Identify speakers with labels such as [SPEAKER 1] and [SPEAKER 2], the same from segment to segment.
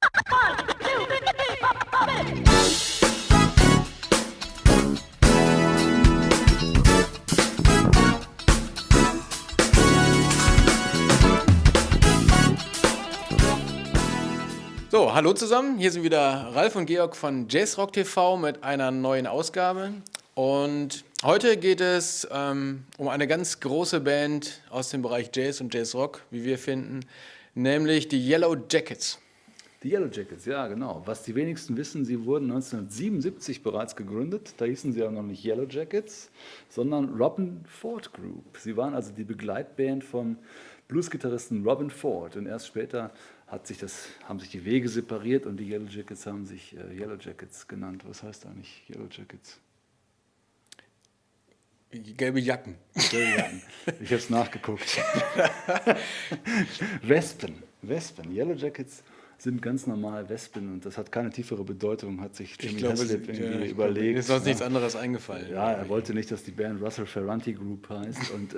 [SPEAKER 1] So, hallo zusammen, hier sind wieder Ralf und Georg von JazzrockTV mit einer neuen Ausgabe. Und heute geht es um eine ganz große Band aus dem Bereich Jazz und Jazzrock, wie wir finden, nämlich die Yellowjackets.
[SPEAKER 2] Die Yellowjackets, ja genau. Was die wenigsten wissen, sie wurden 1977 bereits gegründet. Da hießen sie auch noch nicht Yellowjackets, sondern Robin Ford Group. Sie waren also die Begleitband von Bluesgitarristen Robin Ford. Und erst später haben sich die Wege separiert und die Yellowjackets haben sich Yellowjackets genannt. Was heißt eigentlich Yellowjackets?
[SPEAKER 1] Gelbe Jacken.
[SPEAKER 2] Gelbe Jacken. Ich habe es nachgeguckt. Wespen. Yellowjackets sind ganz normal Wespen und das hat keine tiefere Bedeutung, hat sich Jimmy Haslip irgendwie überlegt.
[SPEAKER 1] Ist sonst nichts anderes eingefallen.
[SPEAKER 2] Ja, er wollte nicht, dass die Band Russell Ferranti Group heißt und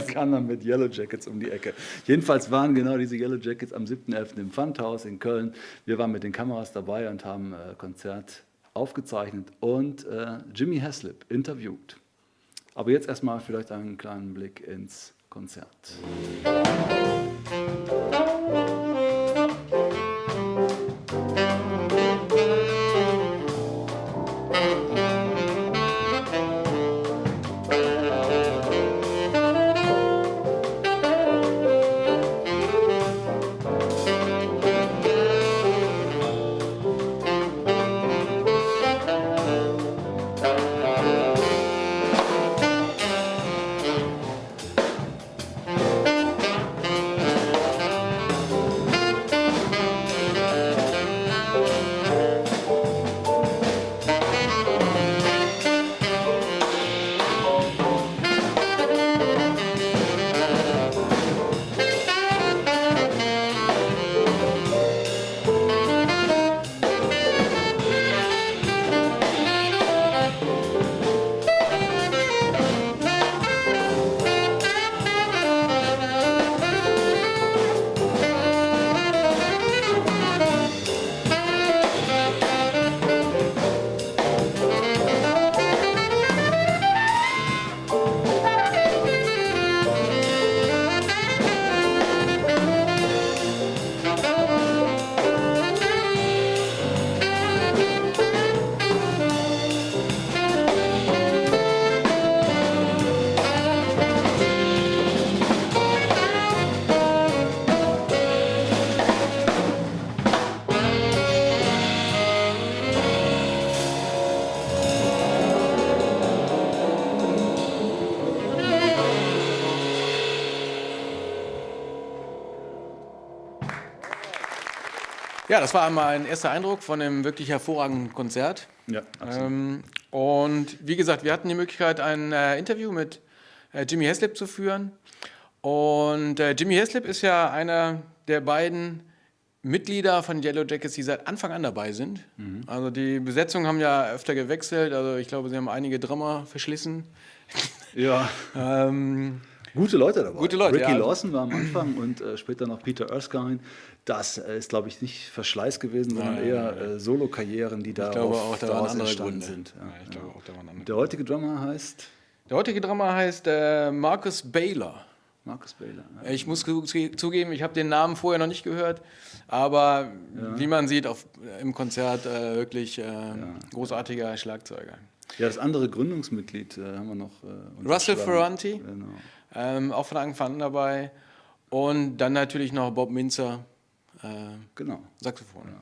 [SPEAKER 2] kam dann mit Yellowjackets um die Ecke. Jedenfalls waren genau diese Yellowjackets am 7.11. im Pfandhaus in Köln. Wir waren mit den Kameras dabei und haben Konzert aufgezeichnet und Jimmy Haslip interviewt. Aber jetzt erstmal vielleicht einen kleinen Blick ins Konzert.
[SPEAKER 1] Ja, das war einmal ein erster Eindruck von einem wirklich hervorragenden Konzert.
[SPEAKER 2] Ja, absolut.
[SPEAKER 1] Und wie gesagt, wir hatten die Möglichkeit, ein Interview mit Jimmy Haslip zu führen. Und Jimmy Haslip ist ja einer der beiden Mitglieder von Yellowjackets, die seit Anfang an dabei sind. Mhm. Also die Besetzungen haben ja öfter gewechselt. Also ich glaube, sie haben einige Drummer verschlissen.
[SPEAKER 2] Ja. Gute Leute dabei.
[SPEAKER 1] Gute Leute,
[SPEAKER 2] Ricky
[SPEAKER 1] ja.
[SPEAKER 2] Lawson war am Anfang und später noch Peter Erskine. Das ist, glaube ich, nicht Verschleiß gewesen, sondern eher Solo-Karrieren, die daraus entstanden sind. Ja, ich glaube auch, da waren andere. Der heutige Drummer heißt?
[SPEAKER 1] Der heutige Drummer heißt Marcus Baylor.
[SPEAKER 2] Marcus Baylor. Ja.
[SPEAKER 1] Ich muss zugeben, ich habe den Namen vorher noch nicht gehört, aber wie man sieht im Konzert wirklich großartiger Schlagzeuger.
[SPEAKER 2] Ja, das andere Gründungsmitglied haben wir noch.
[SPEAKER 1] Russell Ferranti,
[SPEAKER 2] genau.
[SPEAKER 1] auch von Anfang an dabei. Und dann natürlich noch Bob Minzer,
[SPEAKER 2] genau.
[SPEAKER 1] Saxophon.
[SPEAKER 2] Ja,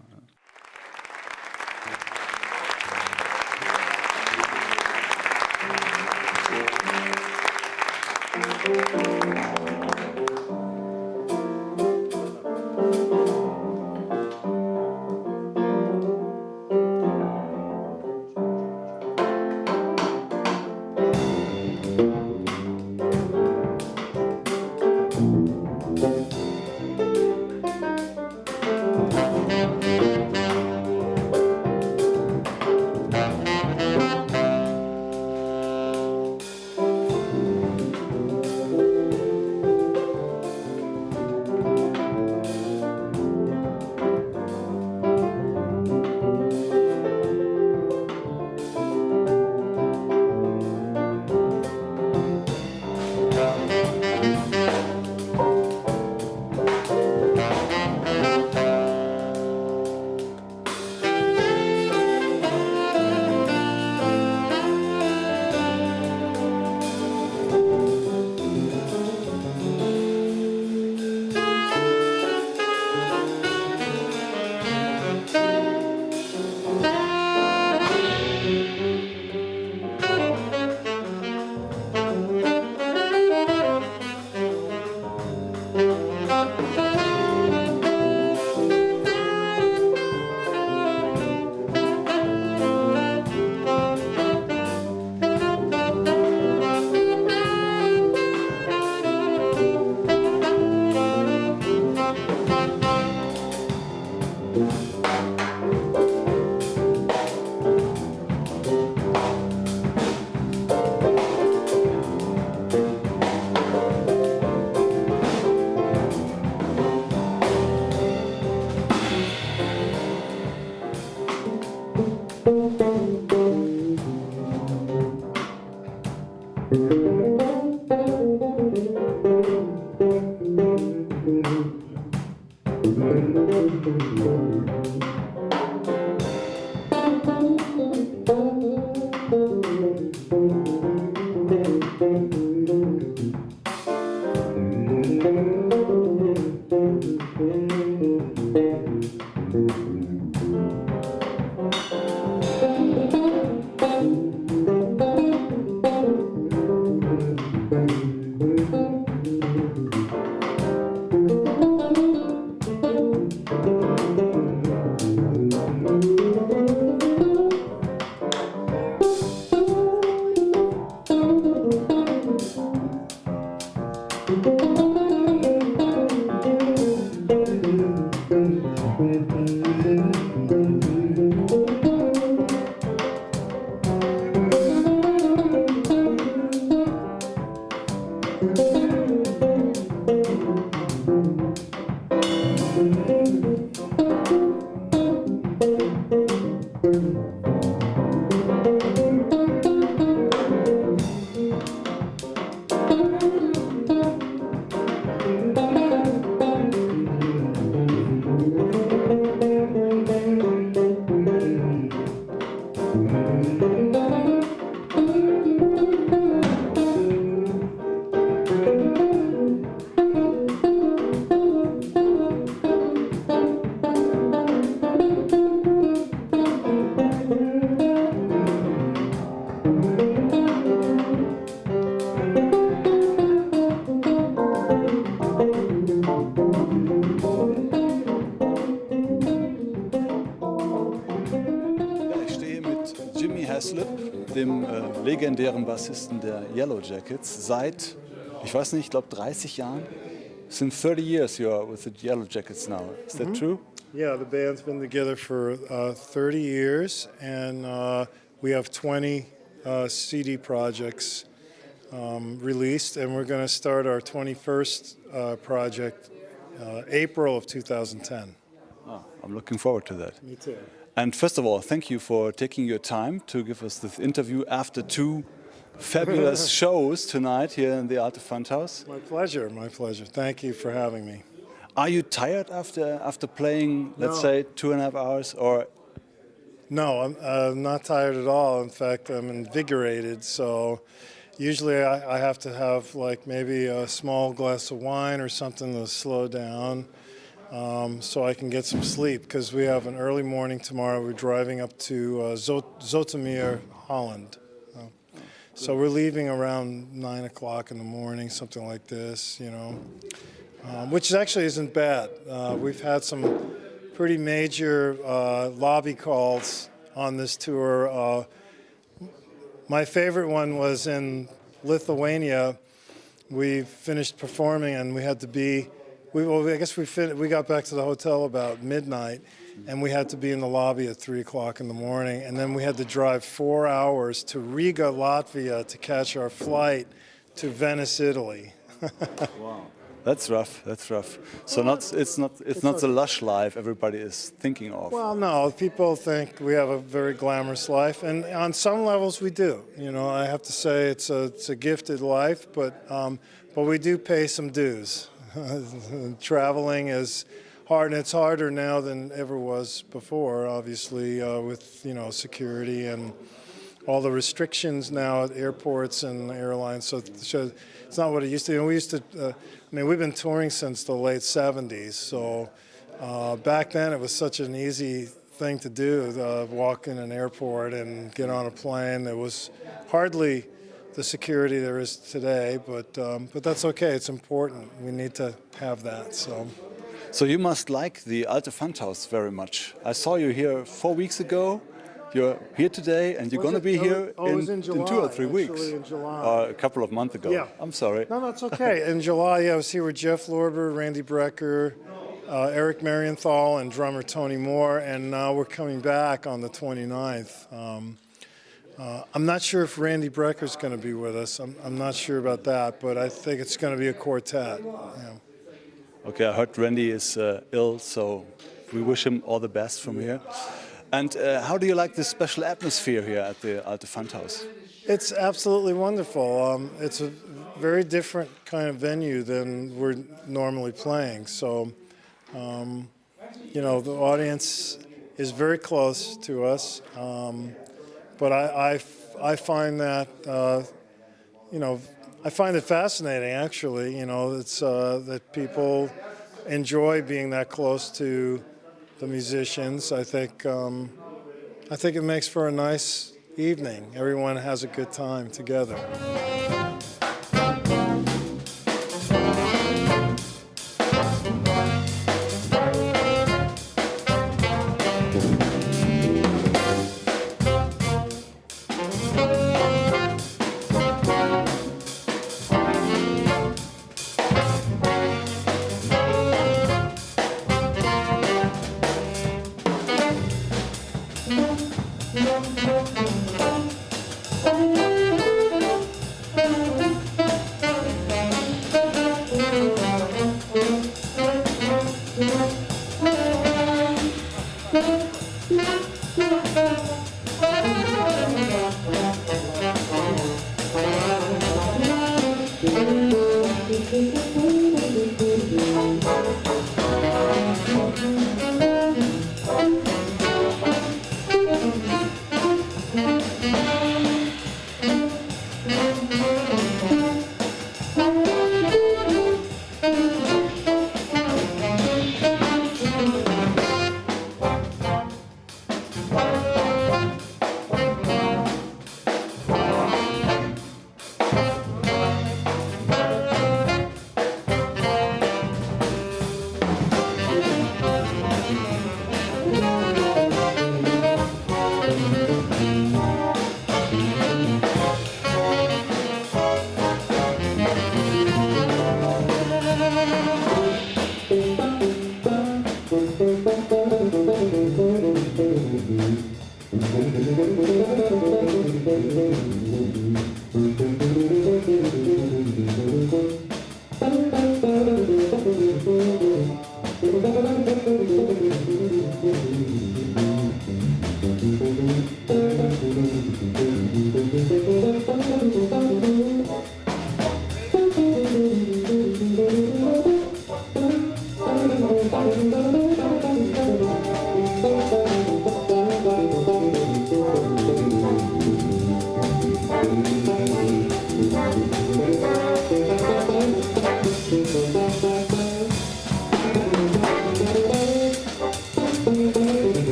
[SPEAKER 2] Jimmy Haslip, dem legendären Bassisten der Yellowjackets, seit, ich weiß nicht, ich glaube 30 Jahren. Since 30 years you are with the Yellowjackets now. Is that true?
[SPEAKER 3] Yeah, the band's been together for 30 years, and we have 20 CD projects released, and we're going to start our 21st project April of 2010.
[SPEAKER 2] Oh, I'm looking forward to that.
[SPEAKER 3] Me too.
[SPEAKER 2] And first of all, thank you for taking your time to give us this interview after two fabulous shows tonight here in the Alten Pfandhaus.
[SPEAKER 3] My pleasure, my pleasure. Thank you for having me.
[SPEAKER 2] Are you tired after playing, let's
[SPEAKER 3] No.
[SPEAKER 2] say, 2.5 hours? Or
[SPEAKER 3] No, I'm not tired at all. In fact, I'm invigorated. So usually I have to have like maybe a small glass of wine or something to slow down so I can get some sleep, because we have an early morning tomorrow. We're driving up to Zoetermeer, Holland. So we're leaving around 9 o'clock in the morning, something like this, you know, which actually isn't bad. We've had some pretty major lobby calls on this tour. My favorite one was in Lithuania. We finished performing and we had to be, I guess we got back to the hotel about midnight, and we had to be in the lobby at 3 o'clock in the morning, and then we had to drive 4 hours to Riga, Latvia to catch our flight to Venice, Italy.
[SPEAKER 2] wow, that's rough. That's rough. So it's not the lush life everybody is thinking of.
[SPEAKER 3] Well, no, people think we have a very glamorous life, and on some levels we do. You know, I have to say it's a gifted life, but we do pay some dues. Traveling is hard, and it's harder now than ever was before, obviously, with, you know, security and all the restrictions now at airports and airlines. So it's not what it used to be. And we used to, I mean, we've been touring since the late 70s. So back then it was such an easy thing to do, walk in an airport and get on a plane. There was hardly the security there is today, but that's okay. It's important. We need to have that.
[SPEAKER 2] So you must like the Alten Pfandhaus very much. I saw you here 4 weeks ago. You're here today, and you're going to be here in 2 or 3 weeks.
[SPEAKER 3] In July.
[SPEAKER 2] Or a couple of months ago.
[SPEAKER 3] Yeah.
[SPEAKER 2] I'm sorry.
[SPEAKER 3] No, that's okay. In July, I was here with Jeff Lorber, Randy Brecker, Eric Marienthal, and drummer Tony Moore, and now we're coming back on the 29th. I'm not sure if Randy Brecker's going to be with us. I'm not sure about that, but I think it's going to be a quartet. Yeah.
[SPEAKER 2] Okay, I heard Randy is ill, so we wish him all the best from here. And how do you like this special atmosphere here at the Alten Pfandhaus?
[SPEAKER 3] It's absolutely wonderful. It's a very different kind of venue than we're normally playing. So, you know, the audience is very close to us. But I find that, you know, I find it fascinating, actually. You know, it's that people enjoy being that close to the musicians. I think it makes for a nice evening. Everyone has a good time together.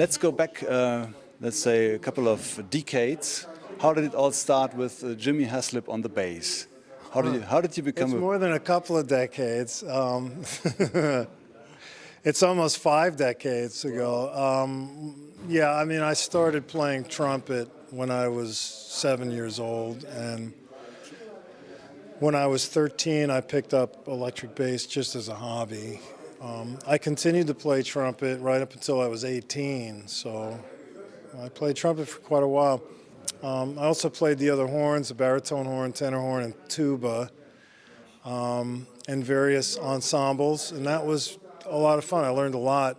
[SPEAKER 2] let's go back, let's say, a couple of decades. How did it all start with Jimmy Haslip on the bass? How did you become?
[SPEAKER 3] It's more than a couple of decades. It's almost 5 decades ago. Yeah, I mean, I started playing trumpet when I was 7 years old, and when I was 13, I picked up electric bass just as a hobby. I continued to play trumpet right up until I was 18, so I played trumpet for quite a while. I also played the other horns, the baritone horn, tenor horn, and tuba, in various ensembles, and that was a lot of fun. I learned a lot.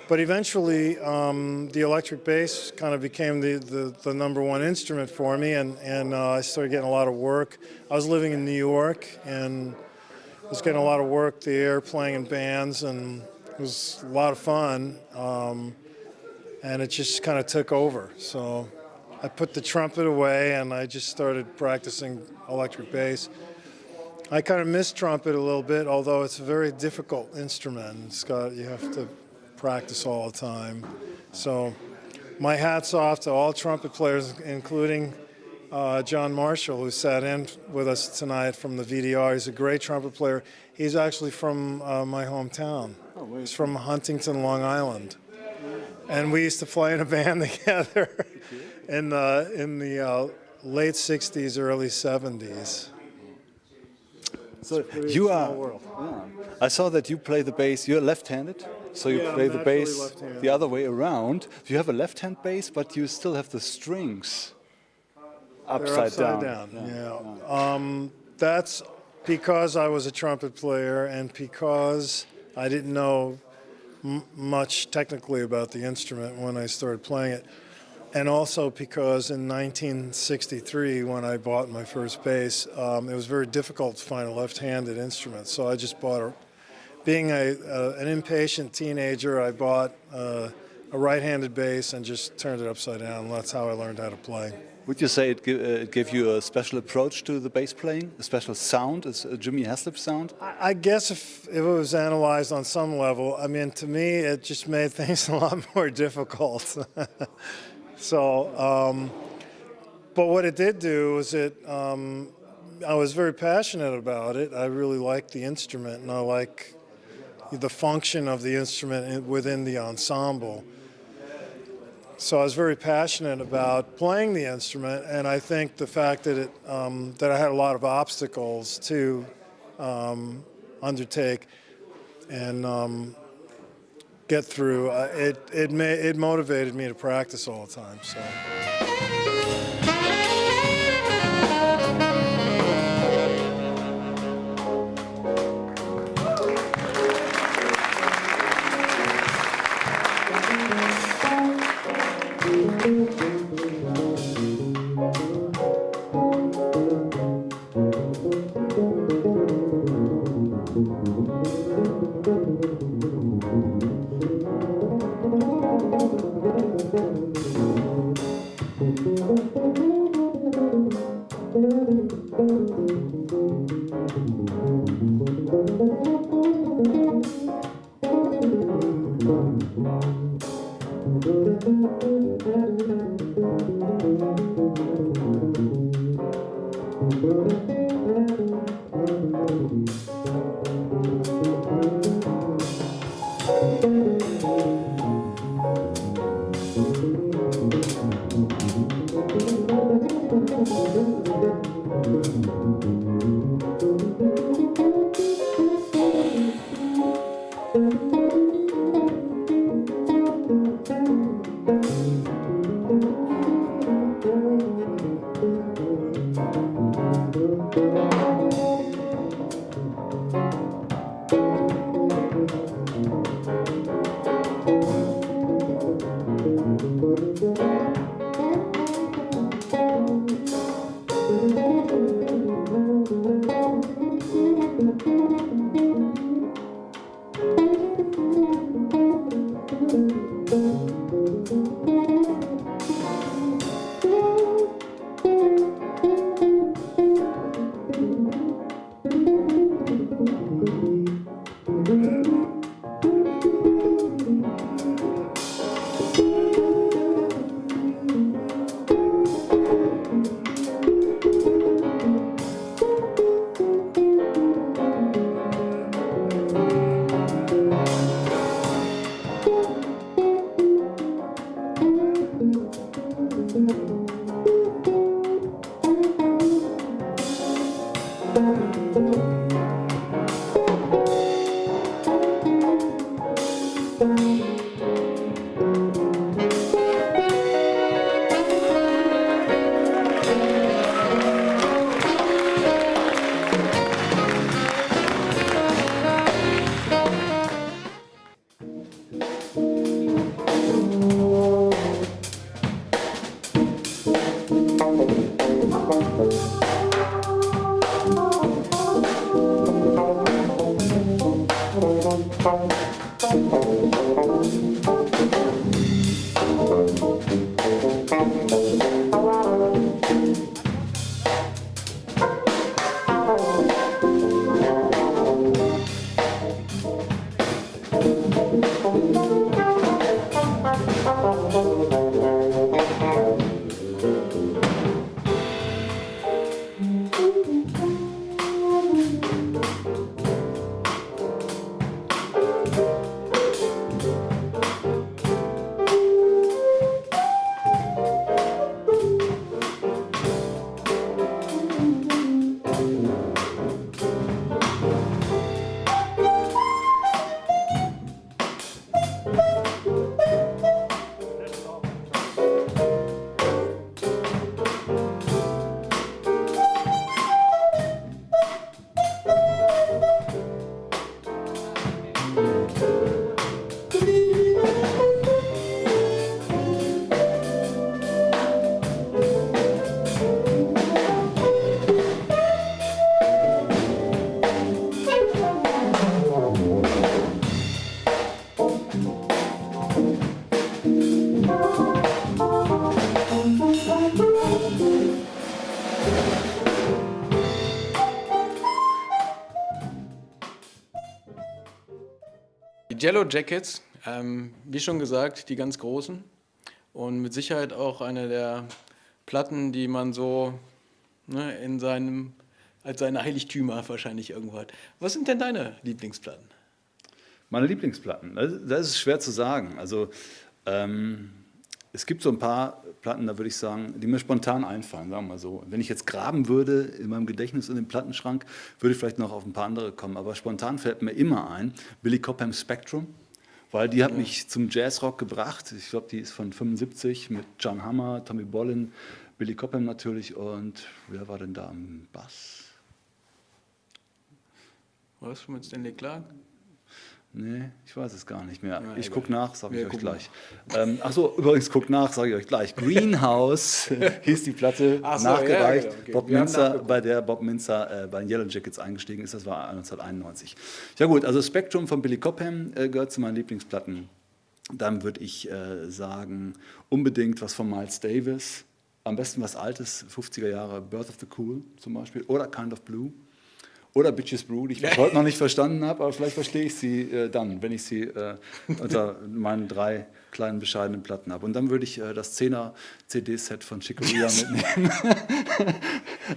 [SPEAKER 3] But eventually, the electric bass kind of became the #1 instrument for me, and I started getting a lot of work. I was living in New York, and I was getting a lot of work there, playing in bands, and it was a lot of fun. And it just kind of took over. So I put the trumpet away, and I just started practicing electric bass. I kind of miss trumpet a little bit, although it's a very difficult instrument. You have to practice all the time. So my hat's off to all trumpet players, including John Marshall, who sat in with us tonight from the VDR. He's a great trumpet player. He's actually from my hometown. He's from Huntington, Long Island. And we used to play in a band together in the late 60s, early 70s.
[SPEAKER 2] So you are. Yeah. I saw that you play the bass. You're left-handed, so you play the bass the other way around. You have a left-hand bass, but you still have the strings upside down.
[SPEAKER 3] Yeah. That's because I was a trumpet player and because I didn't know much technically about the instrument when I started playing it. And also because in 1963, when I bought my first bass, it was very difficult to find a left-handed instrument. So I just bought being an impatient teenager, I bought a right-handed bass and just turned it upside down. That's how I learned how to play.
[SPEAKER 2] Would you say it gave you a special approach to the bass playing, a special sound, a Jimmy Haslip sound?
[SPEAKER 3] I guess if it was analyzed on some level, I mean, to me, it just made things a lot more difficult. So, but what it did do was I was very passionate about it. I really liked the instrument, and I like the function of the instrument within the ensemble. So I was very passionate about playing the instrument, and I think the fact that that I had a lot of obstacles to undertake and get through, it motivated me to practice all the time. So.
[SPEAKER 1] Die Yellowjackets, wie schon gesagt, die ganz großen und mit Sicherheit auch eine der Platten, die man so in als seine Heiligtümer wahrscheinlich irgendwo hat. Was sind denn deine Lieblingsplatten?
[SPEAKER 2] Meine Lieblingsplatten, das ist schwer zu sagen. Also es gibt so ein paar Platten, da würde ich sagen, die mir spontan einfallen, sagen wir mal so. Wenn ich jetzt graben würde in meinem Gedächtnis in dem Plattenschrank, würde ich vielleicht noch auf ein paar andere kommen. Aber spontan fällt mir immer ein, Billy Cobham's Spectrum, weil die hat mich zum Jazzrock gebracht. Ich glaube, die ist von 75 mit John Hammer, Tommy Bolin, Billy Cobham natürlich und wer war denn da am Bass?
[SPEAKER 1] Was mit Stanley Clarke?
[SPEAKER 2] Nee, ich weiß es gar nicht mehr.
[SPEAKER 1] Ja,
[SPEAKER 2] ich
[SPEAKER 1] egal.
[SPEAKER 2] gucke nach, sage ich euch gleich. Achso, übrigens, guckt nach, sage ich euch gleich. Greenhouse hieß die Platte,
[SPEAKER 1] Ach so,
[SPEAKER 2] nachgereicht.
[SPEAKER 1] ja, genau, okay.
[SPEAKER 2] Bob
[SPEAKER 1] Wir haben
[SPEAKER 2] Minzer,
[SPEAKER 1] nachgeguckt.
[SPEAKER 2] bei der Bob Minzer bei den Yellowjackets eingestiegen ist, das war 1991. Ja gut, also Spectrum von Billy Cobham gehört zu meinen Lieblingsplatten. Dann würde ich sagen, unbedingt was von Miles Davis. Am besten was Altes, 50er Jahre, Birth of the Cool zum Beispiel. Oder Kind of Blue. Oder Bitches Brew, die ich bis heute noch nicht verstanden habe, aber vielleicht verstehe ich sie dann, wenn ich sie unter meinen 3 kleinen bescheidenen Platten habe. Und dann würde ich das 10er CD-Set von Chicoria mitnehmen,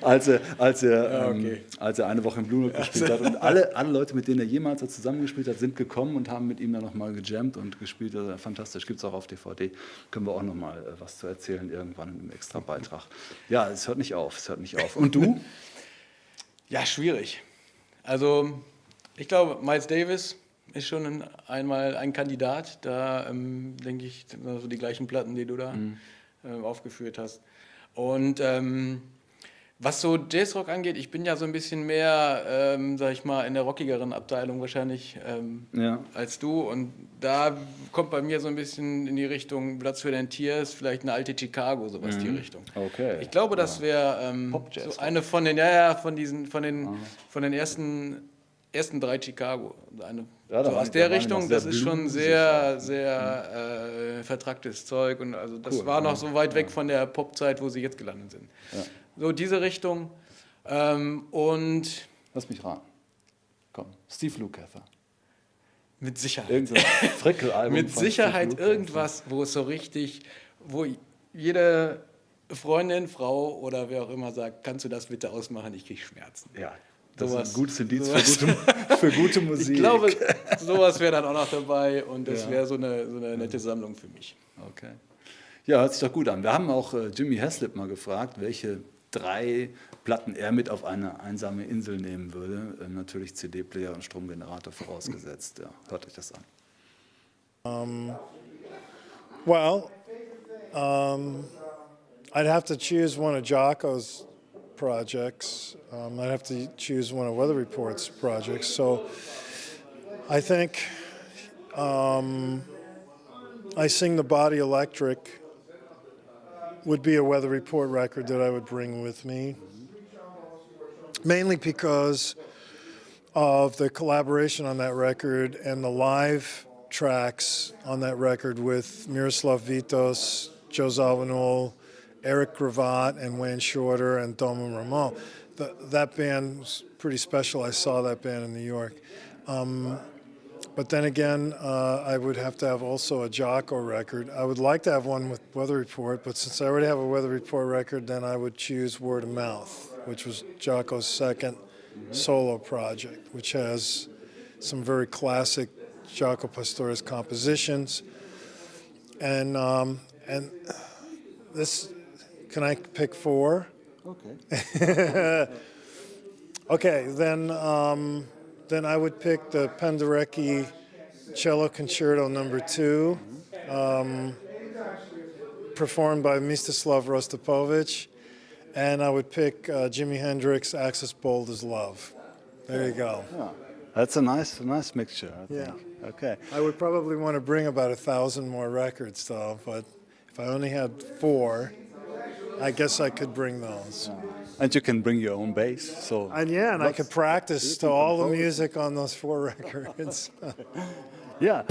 [SPEAKER 2] als er eine Woche im Blue Note gespielt hat. Und alle Leute, mit denen er jemals so zusammengespielt hat, sind gekommen und haben mit ihm dann nochmal gejammt und gespielt. Also fantastisch, gibt es auch auf DVD. Können wir auch nochmal was zu erzählen, irgendwann im extra Beitrag. Ja, es hört nicht auf, es hört nicht auf. Und du?
[SPEAKER 1] Ja, schwierig. Also ich glaube, Miles Davis ist schon einmal ein Kandidat. Da denke ich, so die gleichen Platten, die du da aufgeführt hast. Und was so Jazzrock angeht, ich bin ja so ein bisschen mehr, sag ich mal, in der rockigeren Abteilung wahrscheinlich als du. Und da kommt bei mir so ein bisschen in die Richtung Platz für den Tier, ist vielleicht eine alte Chicago, sowas die Richtung.
[SPEAKER 2] Okay.
[SPEAKER 1] Ich glaube, das wäre so eine von den, von den ersten 3 Chicago. So aus der Richtung, das ist schon sehr vertracktes Zeug. Und also das war noch so weit weg von der Popzeit, wo sie jetzt gelandet sind.
[SPEAKER 2] Ja.
[SPEAKER 1] So diese Richtung. Und
[SPEAKER 2] Lass mich raten. Komm, Steve Lukather.
[SPEAKER 1] mit Sicherheit.
[SPEAKER 2] Irgendein Frickelalbum.
[SPEAKER 1] Mit
[SPEAKER 2] von
[SPEAKER 1] Sicherheit
[SPEAKER 2] Steve Lukather.
[SPEAKER 1] irgendwas, wo es so richtig, wo jede Freundin, Frau oder wer auch immer sagt, kannst du das bitte ausmachen, ich kriege Schmerzen.
[SPEAKER 2] Ja, das
[SPEAKER 1] Sowas-
[SPEAKER 2] ist ein gutes Indiz
[SPEAKER 1] sowas-
[SPEAKER 2] für gute Musik.
[SPEAKER 1] Ich glaube, sowas wäre dann auch noch dabei und das
[SPEAKER 2] Ja.
[SPEAKER 1] wäre so eine nette Sammlung für mich.
[SPEAKER 2] Okay. Ja, hört sich doch gut an. Wir haben auch Jimmy Haslip mal gefragt, welche 3 Platten er mit auf eine einsame Insel nehmen würde. Natürlich CD-Player und Stromgenerator vorausgesetzt. Ja, hört euch das an.
[SPEAKER 3] Well, I'd have to choose one of Jocko's projects. I'd have to choose one of Weather Report's projects. So I think I Sing the Body Electric would be a Weather Report record that I would bring with me, mainly because of the collaboration on that record and the live tracks on that record with Miroslav Vitos, Joe Zawinul, Eric Gravatt, and Wayne Shorter, and Domo Ramon. That band was pretty special. I saw that band in New York. But then again, I would have to have also a Jocko record. I would like to have one with Weather Report, but since I already have a Weather Report record, then I would choose Word of Mouth, which was Jocko's second solo project, which has some very classic Jaco Pastorius compositions. And this, can I pick 4?
[SPEAKER 2] Okay.
[SPEAKER 3] Okay, then I would pick the Penderecki Cello Concerto No. 2, performed by Mstislav Rostropovich, and I would pick Jimi Hendrix' Axis Bold as Love. There you go.
[SPEAKER 2] Yeah. That's a nice mixture, I think.
[SPEAKER 3] Yeah.
[SPEAKER 2] Okay.
[SPEAKER 3] I would probably want to bring about 1,000 more records, though, but if I only had 4, I guess I could bring those.
[SPEAKER 2] And you can bring your own bass. So
[SPEAKER 3] And yeah, and I could practice to all the music on those 4 records.
[SPEAKER 2] yeah.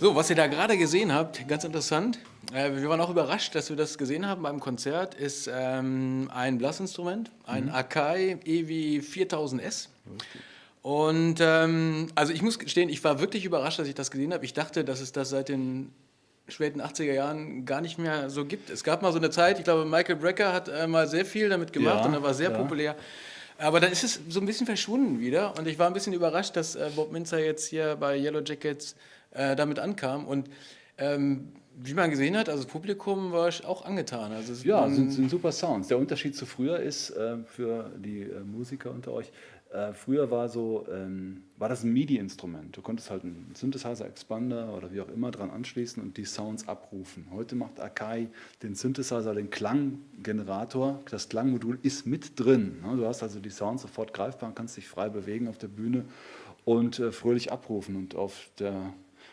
[SPEAKER 1] So, was ihr da gerade gesehen habt, ganz interessant. Wir waren auch überrascht, dass wir das gesehen haben beim Konzert, ist ein Blasinstrument, ein Akai EW 4000S. Und also ich muss gestehen, ich war wirklich überrascht, dass ich das gesehen habe. Ich dachte, dass es das seit den späten 80er Jahren gar nicht mehr so gibt. Es gab mal so eine Zeit, ich glaube, Michael Brecker hat mal sehr viel damit gemacht,
[SPEAKER 2] Ja,
[SPEAKER 1] und er war sehr
[SPEAKER 2] ja.
[SPEAKER 1] populär. Aber dann ist es so ein bisschen verschwunden wieder, und ich war ein bisschen überrascht, dass Bob Mintzer jetzt hier bei Yellowjackets damit ankam. Und wie man gesehen hat, also das Publikum war auch angetan. Also
[SPEAKER 2] Ja, sind super Sounds. Der Unterschied zu früher ist, für die Musiker unter euch, früher war das ein MIDI-Instrument. Du konntest halt einen Synthesizer, Expander oder wie auch immer dran anschließen und die Sounds abrufen. Heute macht Akai den Synthesizer, den Klanggenerator. Das Klangmodul ist mit drin. Du hast also die Sounds sofort greifbar, kannst dich frei bewegen auf der Bühne und fröhlich abrufen und auf der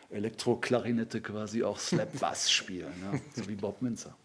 [SPEAKER 2] Elektroklarinette quasi auch Slap-Bass spielen, ja? So wie Bob Mintzer.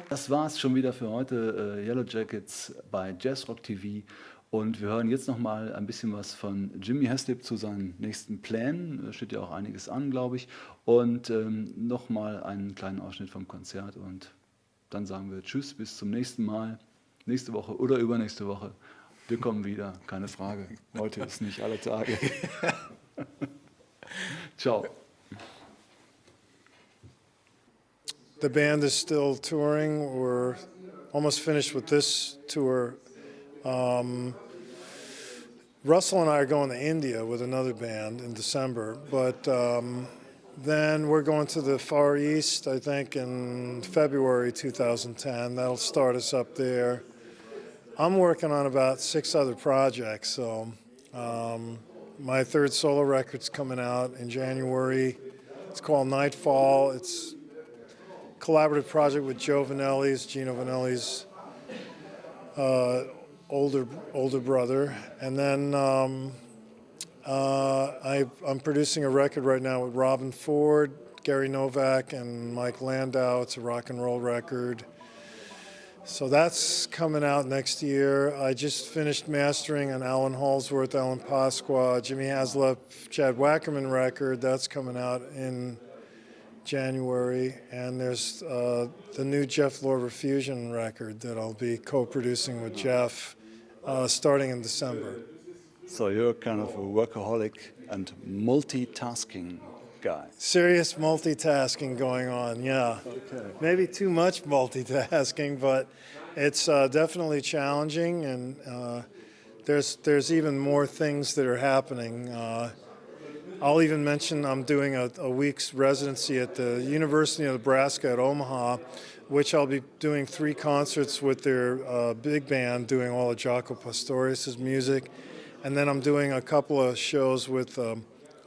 [SPEAKER 2] Das war's schon wieder für heute, Yellowjackets bei Jazzrock TV. Und wir hören jetzt noch mal ein bisschen was von Jimmy Haslip zu seinen nächsten Plänen. Da steht ja auch einiges an, glaube ich. Und noch mal einen kleinen Ausschnitt vom Konzert. Und dann sagen wir Tschüss, bis zum nächsten Mal. Nächste Woche oder übernächste Woche. Wir kommen wieder, keine Frage. Heute ist nicht alle Tage. Ciao.
[SPEAKER 3] The band is still touring. We're almost finished with this tour. Russell and I are going to India with another band in December, but then we're going to the Far East, I think, in February 2010. That'll start us up there. I'm working on about 6 other projects, so my 3rd solo record's coming out in January. It's called Nightfall. It's collaborative project with Gino Vanelli's older brother, and then I'm producing a record right now with Robin Ford, Gary Novak, and Mike Landau. It's a rock and roll record, so that's coming out next year. I just finished mastering an Alan Holdsworth, Alan Pasqua, Jimmy Haslip, Chad Wackerman record. That's coming out in January, and there's the new Jeff Lorber Fusion record that I'll be co-producing with Jeff starting in December.
[SPEAKER 2] So you're kind of a workaholic and multitasking guy.
[SPEAKER 3] Serious multitasking going on, yeah.
[SPEAKER 2] Okay.
[SPEAKER 3] Maybe too much multitasking, but it's definitely challenging, and there's even more things that are happening. I'll even mention I'm doing a week's residency at the University of Nebraska at Omaha, which I'll be doing 3 concerts with their big band, doing all of Jaco Pastorius' music. And then I'm doing a couple of shows with a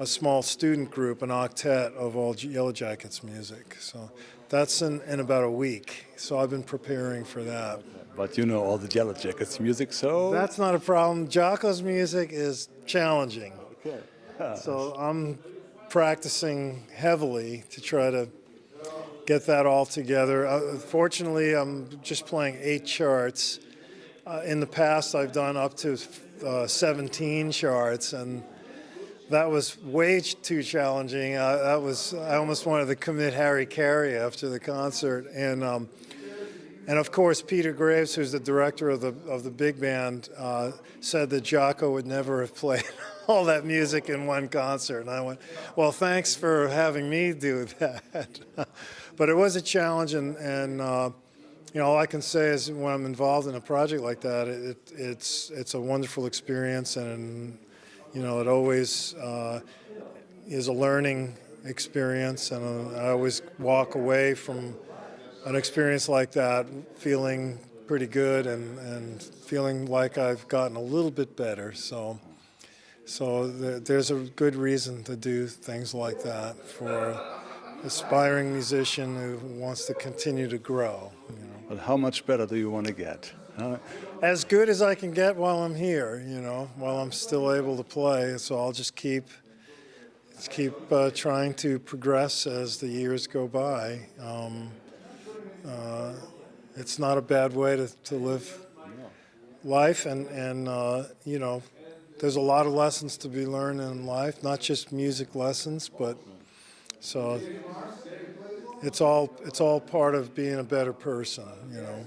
[SPEAKER 3] small student group, an octet of all Yellowjackets music. So that's in about a week. So I've been preparing for that.
[SPEAKER 2] But you know all the Yellowjackets music, so...
[SPEAKER 3] That's not a problem. Jaco's music is challenging.
[SPEAKER 2] Okay.
[SPEAKER 3] So I'm practicing heavily to try to get that all together. Fortunately, I'm just playing 8 charts. In the past, I've done up to 17 charts, and that was way too challenging. I almost wanted to commit Harry Carey after the concert. And of course, Peter Graves, who's the director of the big band, said that Jaco would never have played all that music in one concert. And I went, well, thanks for having me do that. But it was a challenge, and you know, all I can say is when I'm involved in a project like that, it's a wonderful experience, and you know, it always is a learning experience, and I always walk away from an experience like that feeling pretty good and feeling like I've gotten a little bit better. So there's a good reason to do things like that for an aspiring musician who wants to continue to grow. You know.
[SPEAKER 2] But how much better do you want to get?
[SPEAKER 3] As good as I can get while I'm here, you know, while I'm still able to play. So I'll just keep trying to progress as the years go by. It's not a bad way to live life, and you know, there's a lot of lessons to be learned in life, not just music lessons, but so it's all part of being a better person, you know.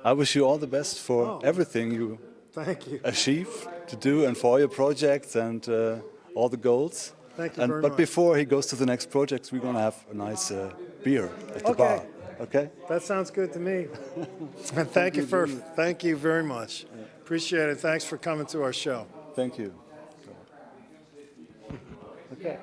[SPEAKER 2] I wish you all the best for everything you
[SPEAKER 3] Thank you.
[SPEAKER 2] achieve to do and for your projects and all the goals.
[SPEAKER 3] Thank you very
[SPEAKER 2] but
[SPEAKER 3] much.
[SPEAKER 2] before he goes to the next project, we're going to have a nice beer at the bar. Okay?
[SPEAKER 3] That sounds good to me. And thank you very much. Appreciate it. Thanks for coming to our show.
[SPEAKER 2] Thank you. Okay.